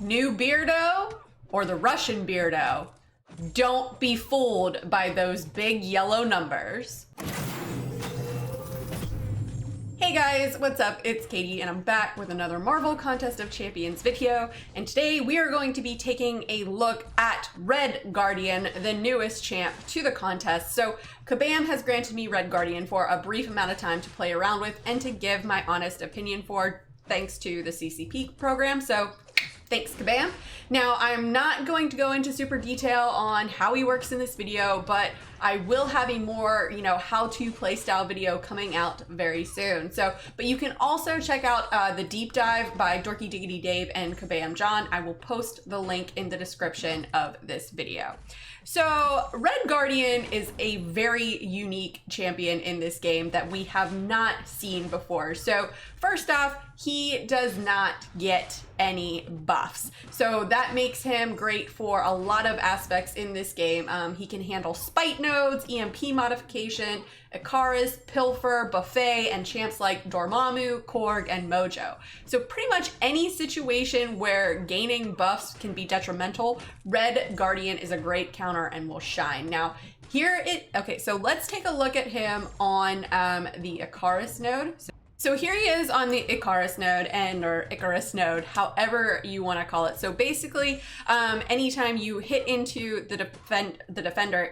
New Beardo or the Russian Beardo? Don't be fooled by those big yellow numbers. Hey guys, what's up? It's Katie and I'm back with another Marvel Contest of Champions video, and today we are going to be taking a look at Red Guardian, the newest champ to the contest. So Kabam has granted me Red Guardian for a brief amount of time to play around with and to give my honest opinion for, thanks to the CCP program. So thanks, Kabam. Now, I'm not going to go into super detail on how he works in this video, but I will have a more, how-to playstyle video coming out very soon. So, but you can also check out the deep dive by Dorky Diggity Dave and Kabam John. I will post the link in the description of this video. So, Red Guardian is a very unique champion in this game that we have not seen before. So, first off, he does not get any buffs. So that makes him great for a lot of aspects in this game. He can handle spite nodes, EMP modification, Icarus, Pilfer, Buffet, and champs like Dormammu, Korg, and Mojo. So pretty much any situation where gaining buffs can be detrimental, Red Guardian is a great counter and will shine. Now, okay, so let's take a look at him on the Icarus node. So here he is on the Icarus node, or Icarus node, however you want to call it. So basically, anytime you hit into the defender,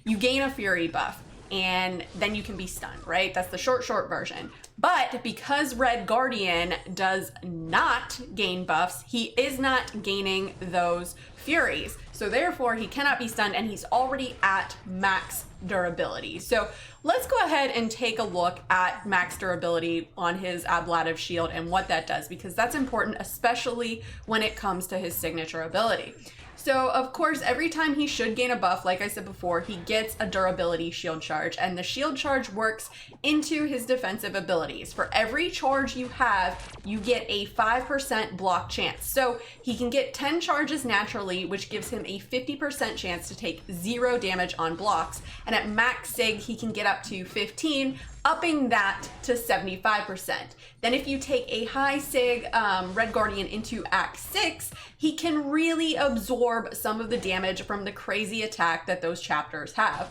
you gain a fury buff, and then you can be stunned, right? That's the short version. But because Red Guardian does not gain buffs, he is not gaining those furies. So therefore, he cannot be stunned, and he's already at max durability. So let's go ahead and take a look at max durability on his ablative shield and what that does, because that's important, especially when it comes to his signature ability. So of course, every time he should gain a buff, like I said before, he gets a durability shield charge, and the shield charge works into his defensive abilities. For every charge you have, you get a 5% block chance. So he can get 10 charges naturally, which gives him a 50% chance to take 0 damage on blocks. And at max sig, he can get up to 15, upping that to 75%. Then if you take a high sig Red Guardian into Act 6, he can really absorb some of the damage from the crazy attack that those chapters have.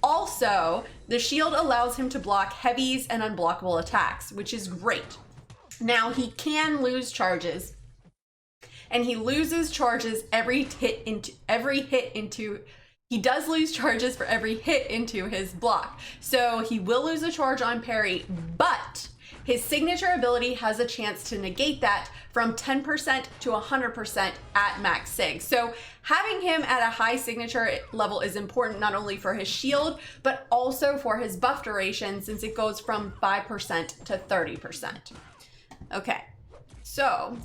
Also, the shield allows him to block heavies and unblockable attacks, which is great. Now, he can lose charges, and he loses charges he does lose charges for every hit into his block. So he will lose a charge on parry, but his signature ability has a chance to negate that from 10% to 100% at max sig. So having him at a high signature level is important not only for his shield, but also for his buff duration, since it goes from 5% to 30%. Okay, so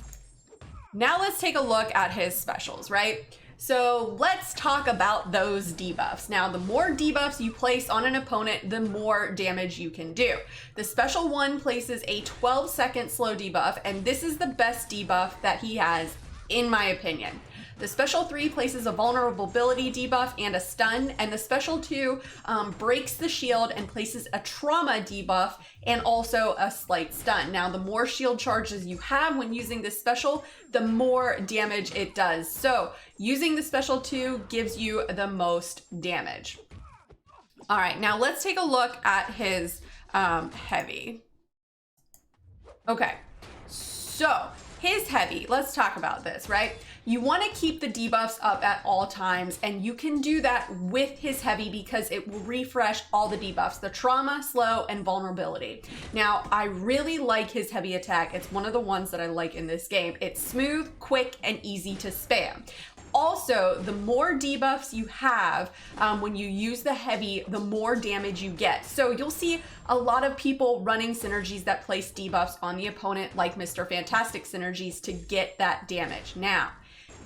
now let's take a look at his specials, right? So let's talk about those debuffs. Now, the more debuffs you place on an opponent, the more damage you can do. The special one places a 12-second slow debuff, and this is the best debuff that he has, in my opinion. The special 3 places a vulnerability debuff and a stun, and the special 2 breaks the shield and places a trauma debuff and also a slight stun. Now, the more shield charges you have when using this special, the more damage it does. So using the special 2 gives you the most damage. All right, now let's take a look at his heavy. Okay, so his heavy, let's talk about this, right? You want to keep the debuffs up at all times, and you can do that with his heavy because it will refresh all the debuffs, the trauma, slow, and vulnerability. Now, I really like his heavy attack. It's one of the ones that I like in this game. It's smooth, quick, and easy to spam. Also, the more debuffs you have when you use the heavy, the more damage you get. So you'll see a lot of people running synergies that place debuffs on the opponent, like Mr. Fantastic Synergies, to get that damage. Now,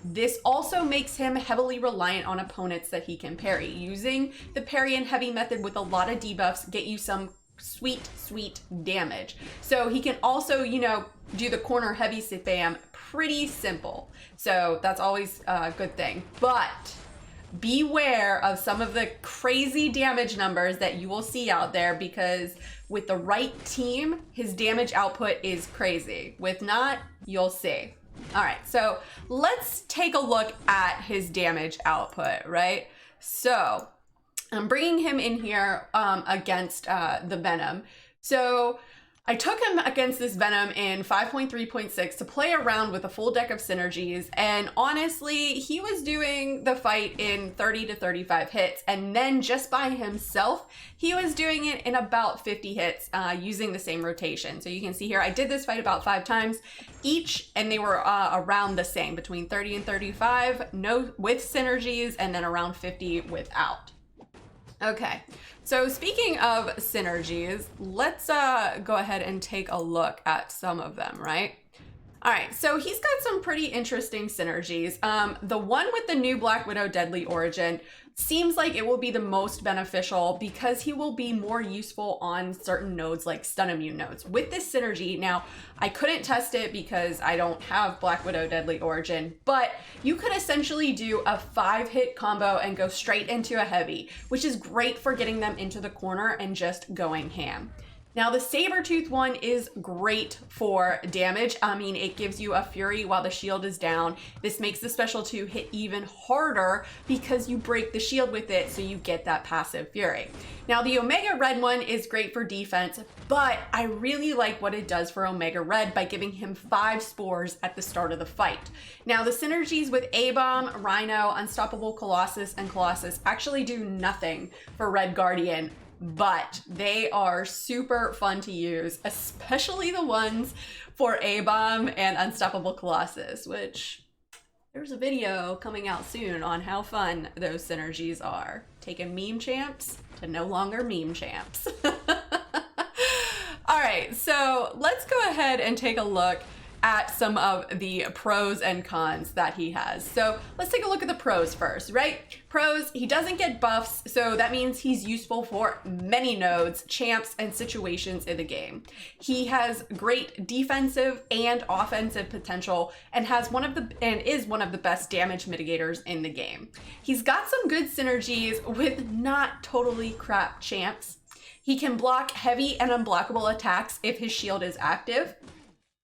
this also makes him heavily reliant on opponents that he can parry. Using the parry and heavy method with a lot of debuffs get you some sweet damage. So he can also, do the corner heavy spam pretty simple. So that's always a good thing. But beware of some of the crazy damage numbers that you will see out there, because with the right team, his damage output is crazy. With not, you'll see. All right, so let's take a look at his damage output, right? So I'm bringing him in here against the Venom. So I took him against this Venom in 5.3.6 to play around with a full deck of synergies, and honestly, he was doing the fight in 30 to 35 hits, and then just by himself, he was doing it in about 50 hits using the same rotation. So you can see here, I did this fight about 5 times each, and they were around the same, between 30 and 35, with synergies, and then around 50 without. Okay, so speaking of synergies, let's go ahead and take a look at some of them, right? All right, so he's got some pretty interesting synergies. The one with the new Black Widow Deadly Origin seems like it will be the most beneficial because he will be more useful on certain nodes like stun immune nodes. With this synergy, now I couldn't test it because I don't have Black Widow Deadly Origin, but you could essentially do a 5-hit combo and go straight into a heavy, which is great for getting them into the corner and just going ham. Now the Sabertooth one is great for damage. I mean, it gives you a Fury while the shield is down. This makes the Special 2 hit even harder because you break the shield with it, so you get that passive Fury. Now the Omega Red one is great for defense, but I really like what it does for Omega Red by giving him 5 spores at the start of the fight. Now the synergies with A-Bomb, Rhino, Unstoppable Colossus, and Colossus actually do nothing for Red Guardian, but they are super fun to use, especially the ones for A-Bomb and Unstoppable Colossus, which there's a video coming out soon on how fun those synergies are. Taking meme champs to no longer meme champs. All right, so let's go ahead and take a look at some of the pros and cons that he has. So let's take a look at the pros first, right? Pros, he doesn't get buffs, so that means he's useful for many nodes, champs, and situations in the game. He has great defensive and offensive potential and is one of the best damage mitigators in the game. He's got some good synergies with not totally crap champs. He can block heavy and unblockable attacks if his shield is active.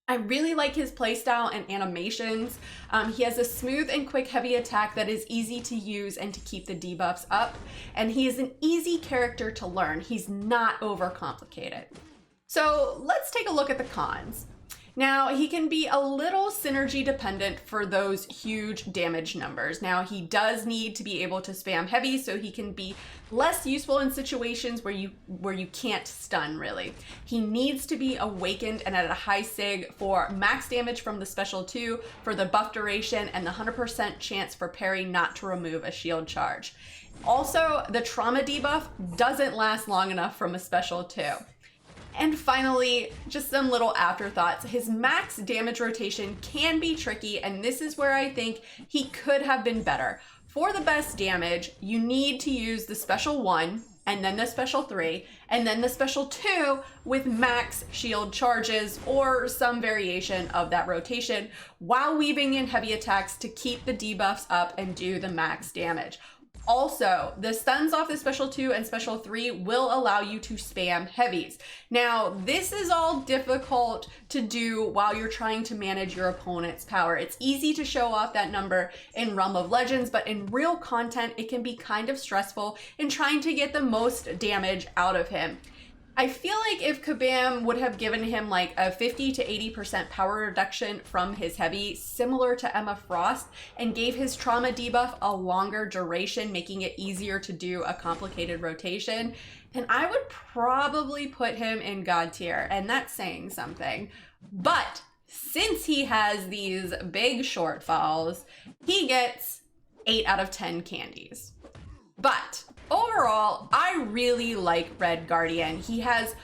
I really like his playstyle and animations. He has a smooth and quick heavy attack that is easy to use and to keep the debuffs up. And he is an easy character to learn. He's not overcomplicated. So let's take a look at the cons. Now, he can be a little synergy dependent for those huge damage numbers. Now, he does need to be able to spam heavy, so he can be less useful in situations where you can't stun, really. He needs to be awakened and at a high sig for max damage from the Special 2, for the buff duration, and the 100% chance for parry not to remove a shield charge. Also, the trauma debuff doesn't last long enough from a Special 2. And finally, just some little afterthoughts. His max damage rotation can be tricky, and this is where I think he could have been better. For the best damage, you need to use the Special 1, and then the Special 3, and then the Special 2 with max shield charges or some variation of that rotation, while weaving in heavy attacks to keep the debuffs up and do the max damage. Also, the stuns off the Special 2 and Special 3 will allow you to spam heavies. Now, this is all difficult to do while you're trying to manage your opponent's power. It's easy to show off that number in Realm of Legends, but in real content, it can be kind of stressful in trying to get the most damage out of him. I feel like if Kabam would have given him like a 50 to 80% power reduction from his heavy, similar to Emma Frost, and gave his trauma debuff a longer duration, making it easier to do a complicated rotation, then I would probably put him in God tier, and that's saying something. But since he has these big shortfalls, he gets 8 out of 10 candies. But overall, I really like Red Guardian. He has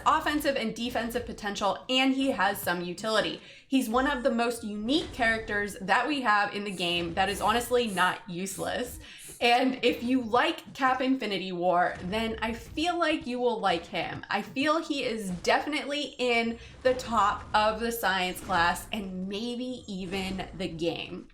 offensive and defensive potential, and he has some utility. He's one of the most unique characters that we have in the game that is honestly not useless. And if you like Cap Infinity War, then I feel like you will like him. I feel he is definitely in the top of the science class and maybe even the game.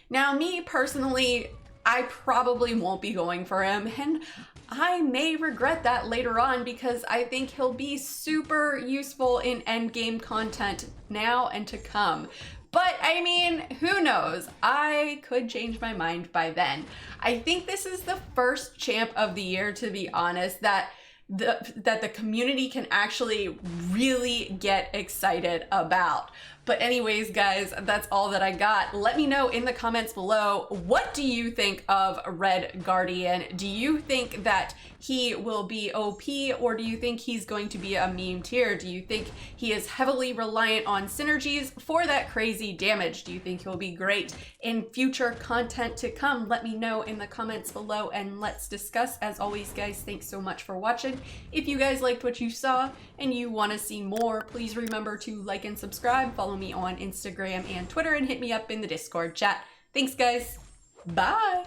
Now, me personally, I probably won't be going for him, and I may regret that later on because I think he'll be super useful in endgame content now and to come. But I mean, who knows? I could change my mind by then. I think this is the first champ of the year, to be honest, that the community can actually really get excited about. But anyways, guys, that's all that I got. Let me know in the comments below, what do you think of Red Guardian? Do you think that he will be OP, or do you think he's going to be a meme tier? Do you think he is heavily reliant on synergies for that crazy damage? Do you think he'll be great in future content to come? Let me know in the comments below and let's discuss. As always, guys, thanks so much for watching. If you guys liked what you saw and you want to see more, please remember to like and subscribe. Follow me on Instagram and Twitter and hit me up in the Discord chat. Thanks, guys. Bye.